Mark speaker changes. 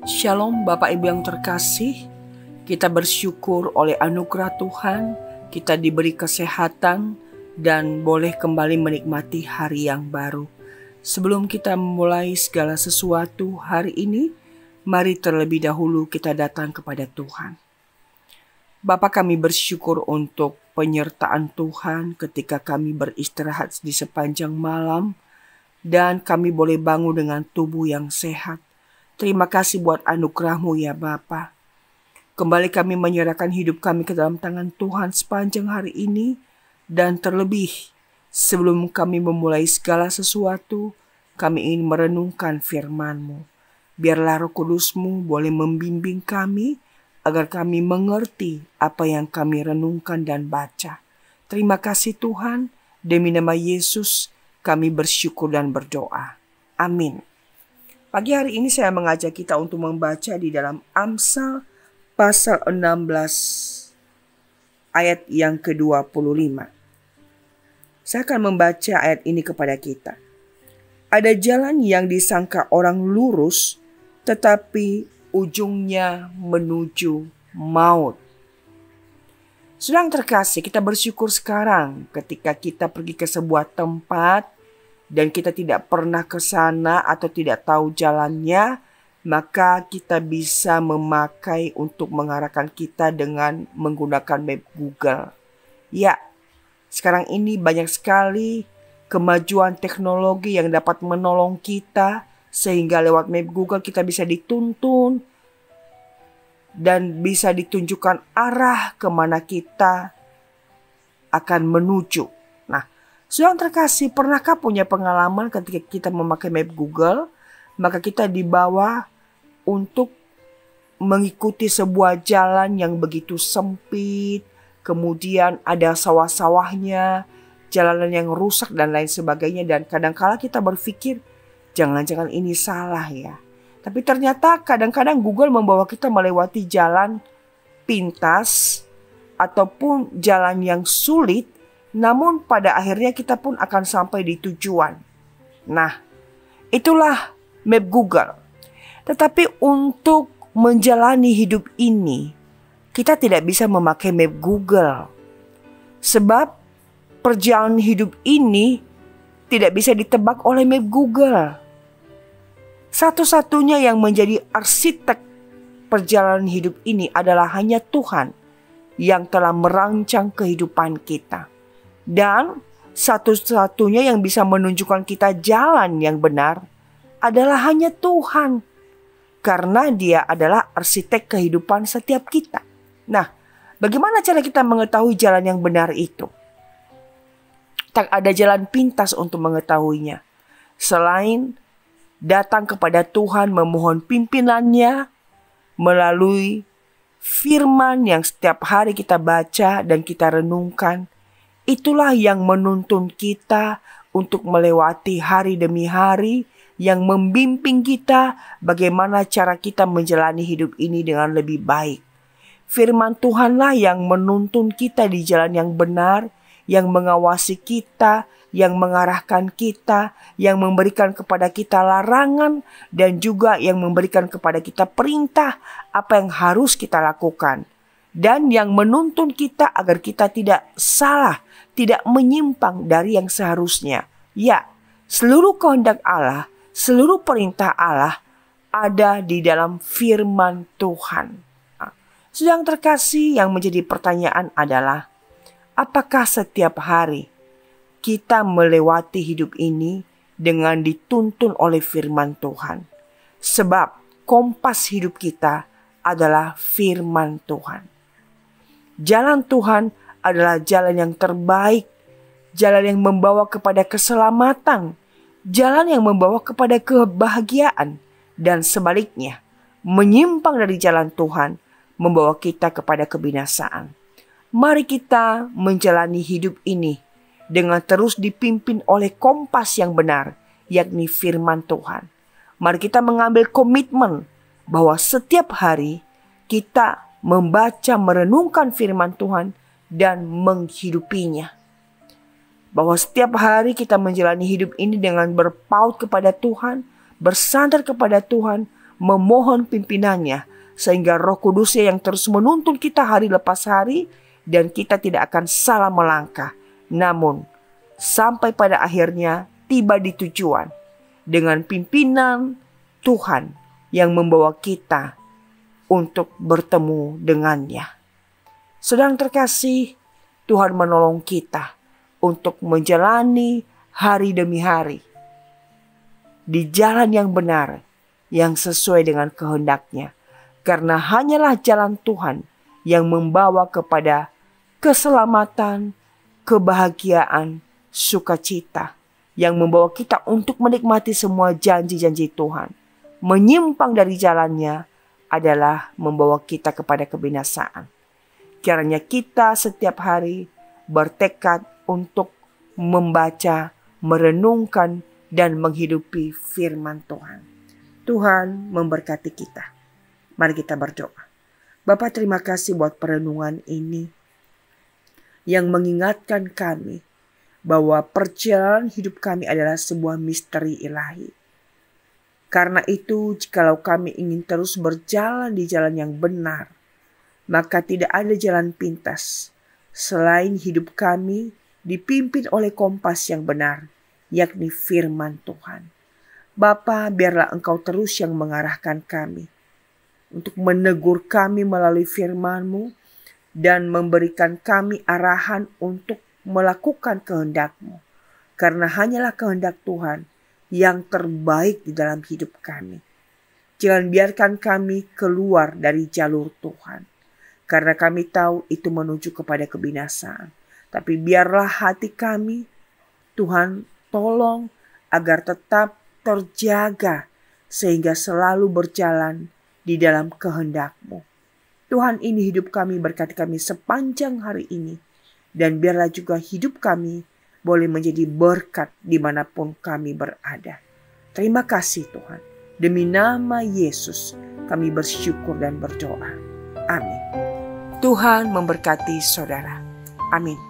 Speaker 1: Shalom Bapak Ibu yang terkasih, kita bersyukur oleh anugerah Tuhan, kita diberi kesehatan dan boleh kembali menikmati hari yang baru. Sebelum kita memulai segala sesuatu hari ini, mari terlebih dahulu kita datang kepada Tuhan. Bapa, kami bersyukur untuk penyertaan Tuhan ketika kami beristirahat di sepanjang malam dan kami boleh bangun dengan tubuh yang sehat. Terima kasih buat anugerah-Mu ya Bapa. Kembali kami menyerahkan hidup kami ke dalam tangan Tuhan sepanjang hari ini. Dan terlebih sebelum kami memulai segala sesuatu, kami ingin merenungkan firman-Mu. Biarlah Roh Kudus-Mu boleh membimbing kami agar kami mengerti apa yang kami renungkan dan baca. Terima kasih Tuhan, demi nama Yesus kami bersyukur dan berdoa. Amin. Pagi hari ini saya mengajak kita untuk membaca di dalam Amsal pasal 16 ayat yang ke-25. Saya akan membaca ayat ini kepada kita. Ada jalan yang disangka orang lurus, tetapi ujungnya menuju maut. Saudara yang terkasih, kita bersyukur sekarang ketika kita pergi ke sebuah tempat dan kita tidak pernah ke sana atau tidak tahu jalannya, maka kita bisa memakai untuk mengarahkan kita dengan menggunakan map Google. Ya, sekarang ini banyak sekali kemajuan teknologi yang dapat menolong kita sehingga lewat map Google kita bisa dituntun dan bisa ditunjukkan arah kemana kita akan menuju. Saudara terkasih, pernahkah punya pengalaman ketika kita memakai map Google, maka kita dibawa untuk mengikuti sebuah jalan yang begitu sempit, kemudian ada sawah-sawahnya, jalanan yang rusak dan lain sebagainya, dan kadang-kala kita berpikir, jangan-jangan ini salah ya. Tapi ternyata kadang-kadang Google membawa kita melewati jalan pintas ataupun jalan yang sulit, namun pada akhirnya kita pun akan sampai di tujuan. Nah, itulah map Google. Tetapi untuk menjalani hidup ini, kita tidak bisa memakai map Google. Sebab perjalanan hidup ini tidak bisa ditebak oleh map Google. Satu-satunya yang menjadi arsitek perjalanan hidup ini adalah hanya Tuhan yang telah merancang kehidupan kita. Dan satu-satunya yang bisa menunjukkan kita jalan yang benar adalah hanya Tuhan. Karena Dia adalah arsitek kehidupan setiap kita. Nah, bagaimana cara kita mengetahui jalan yang benar itu? Tak ada jalan pintas untuk mengetahuinya. Selain datang kepada Tuhan memohon pimpinannya melalui firman yang setiap hari kita baca dan kita renungkan. Itulah yang menuntun kita untuk melewati hari demi hari, yang membimbing kita bagaimana cara kita menjalani hidup ini dengan lebih baik. Firman Tuhanlah yang menuntun kita di jalan yang benar, yang mengawasi kita, yang mengarahkan kita, yang memberikan kepada kita larangan, dan juga yang memberikan kepada kita perintah apa yang harus kita lakukan. Dan yang menuntun kita agar kita tidak salah, tidak menyimpang dari yang seharusnya. Ya, seluruh kehendak Allah, seluruh perintah Allah ada di dalam firman Tuhan. Sedang terkasih, yang menjadi pertanyaan adalah, apakah setiap hari kita melewati hidup ini dengan dituntun oleh firman Tuhan? Sebab kompas hidup kita adalah firman Tuhan. Jalan Tuhan adalah jalan yang terbaik, jalan yang membawa kepada keselamatan, jalan yang membawa kepada kebahagiaan, dan sebaliknya, menyimpang dari jalan Tuhan membawa kita kepada kebinasaan. Mari kita menjalani hidup ini dengan terus dipimpin oleh kompas yang benar, yakni firman Tuhan. Mari kita mengambil komitmen bahwa setiap hari kita membaca, merenungkan firman Tuhan dan menghidupinya. Bahwa setiap hari kita menjalani hidup ini dengan berpaut kepada Tuhan, bersandar kepada Tuhan, memohon pimpinannya, sehingga Roh Kudusnya yang terus menuntun kita hari lepas hari, dan kita tidak akan salah melangkah. Namun, sampai pada akhirnya tiba di tujuan dengan pimpinan Tuhan yang membawa kita untuk bertemu dengannya. Sedang terkasih, Tuhan menolong kita untuk menjalani hari demi hari di jalan yang benar, yang sesuai dengan kehendak-Nya. Karena hanyalah jalan Tuhan yang membawa kepada keselamatan, kebahagiaan, sukacita, yang membawa kita untuk menikmati semua janji-janji Tuhan. Menyimpang dari jalannya adalah membawa kita kepada kebinasaan. Kiranya kita setiap hari bertekad untuk membaca, merenungkan, dan menghidupi firman Tuhan. Tuhan memberkati kita. Mari kita berdoa. Bapa, terima kasih buat perenungan ini yang mengingatkan kami bahwa perjalanan hidup kami adalah sebuah misteri ilahi. Karena itu, jikalau kami ingin terus berjalan di jalan yang benar, maka tidak ada jalan pintas selain hidup kami dipimpin oleh kompas yang benar, yakni firman Tuhan. Bapa, biarlah Engkau terus yang mengarahkan kami untuk menegur kami melalui firman-Mu dan memberikan kami arahan untuk melakukan kehendak-Mu. Karena hanyalah kehendak Tuhan yang terbaik di dalam hidup kami. Jangan biarkan kami keluar dari jalur Tuhan, karena kami tahu itu menuju kepada kebinasaan. Tapi biarlah hati kami, Tuhan tolong agar tetap terjaga sehingga selalu berjalan di dalam kehendak-Mu. Tuhan, ini hidup kami, berkati kami sepanjang hari ini. Dan biarlah juga hidup kami boleh menjadi berkat dimanapun kami berada. Terima kasih Tuhan. Demi nama Yesus kami bersyukur dan berdoa. Amin. Tuhan memberkati saudara. Amin.